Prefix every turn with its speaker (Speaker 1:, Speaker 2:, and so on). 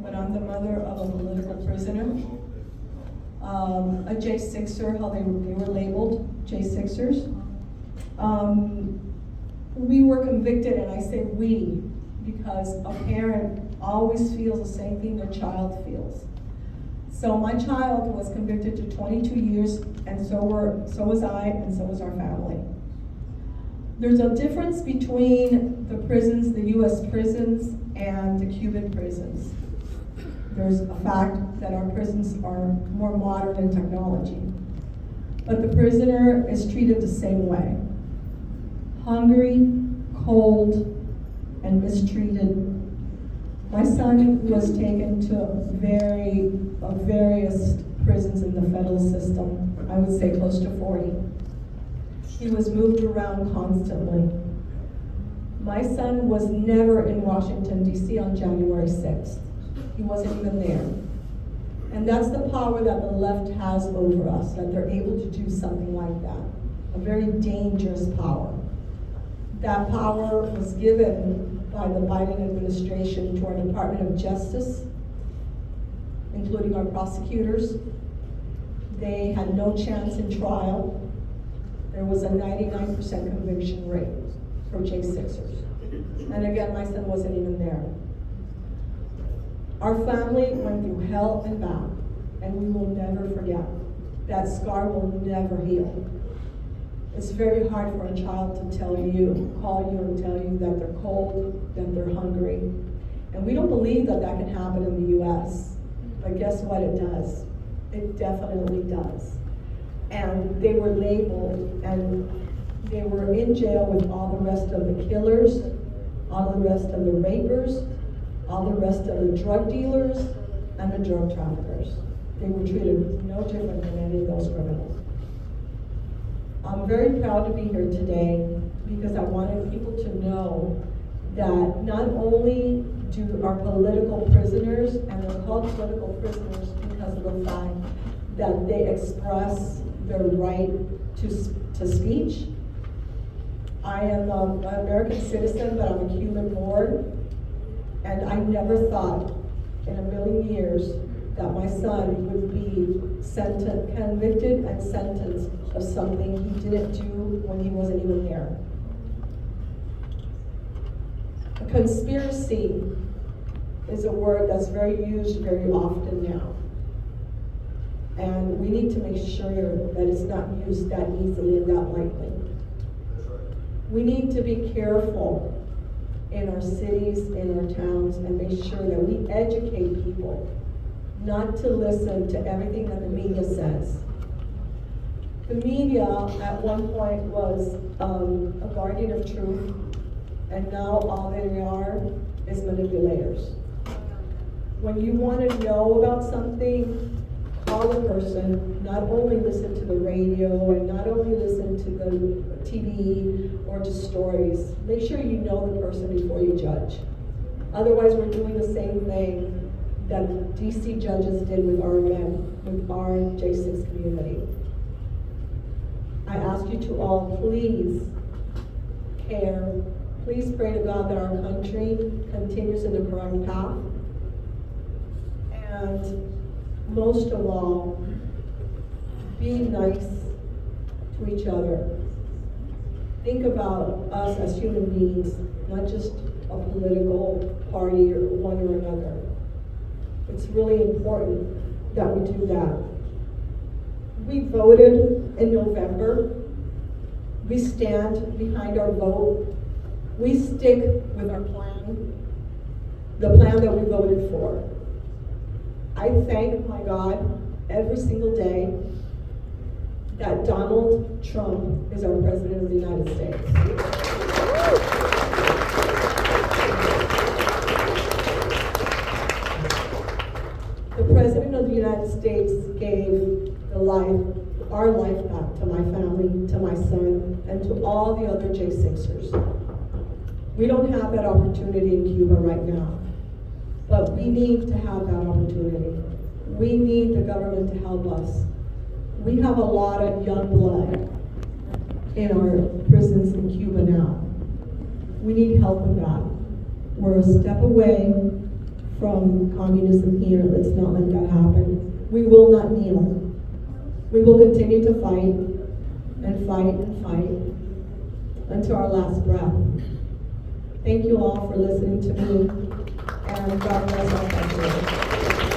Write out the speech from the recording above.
Speaker 1: But I'm the mother of a political prisoner, a J6er, how they were labeled, J6ers. We were convicted, and I say we, because a parent always feels the same thing their child feels. So my child was convicted to 22 years, and so was I, and so was our family. There's a difference between the prisons, the US prisons, and the Cuban prisons. There's a fact that our prisons are more modern in technology. But the prisoner is treated the same way. Hungry, cold, and mistreated. My son was taken to various prisons in the federal system. I would say close to 40. He was moved around constantly. My son was never in Washington, D.C. on January 6th. He wasn't even there. And that's the power that the left has over us, that they're able to do something like that. A very dangerous power. That power was given by the Biden administration to our Department of Justice, including our prosecutors. They had no chance in trial. There was a 99% conviction rate for J6ers. And again, my son wasn't even there. Our family went through hell and back, and we will never forget. That scar will never heal. It's very hard for a child to call you and tell you that they're cold, that they're hungry. And we don't believe that that can happen in the US. But guess what, it does. It definitely does. And they were labeled, and they were in jail with all the rest of the killers, all the rest of the rapers, all the rest of the drug dealers, and the drug traffickers. They were treated no different than any of those criminals. I'm very proud to be here today because I wanted people to know that not only do our political prisoners, and they're called political prisoners because of the fact that they express their right to speech. I am an American citizen, but I'm a Cuban born, and I never thought in a million years that my son would be convicted and sentenced of something he didn't do when he wasn't even there. A conspiracy is a word that's used very often now. And we need to make sure that it's not used that easily and that lightly. We need to be careful in our cities, in our towns, and make sure that we educate people not to listen to everything that the media says. The media at one point was a guardian of truth, and now all they are is manipulators. When you want to know about something, call a person, not only listen to the radio and not only listen to the TV or to stories. Make sure you know the person before you judge. Otherwise, we're doing the same thing that DC judges did with our men, with our J6 community. I ask you to all please care. Please pray to God that our country continues in the correct path. And most of all, be nice to each other. Think about us as human beings, not just a political party or one or another. It's really important that we do that. We voted in November. We stand behind our vote. We stick with our plan, the plan that we voted for. I thank my God every single day that Donald Trump is our President of the United States. The President of the United States gave our life back to my family, to my son, and to all the other J6ers. We don't have that opportunity in Cuba right now. But we need to have that opportunity. We need the government to help us. We have a lot of young blood in our prisons in Cuba now. We need help with that. We're a step away from communism here. Let's not let that happen. We will not kneel. We will continue to fight and fight and fight until our last breath. Thank you all for listening to me, and God bless our country.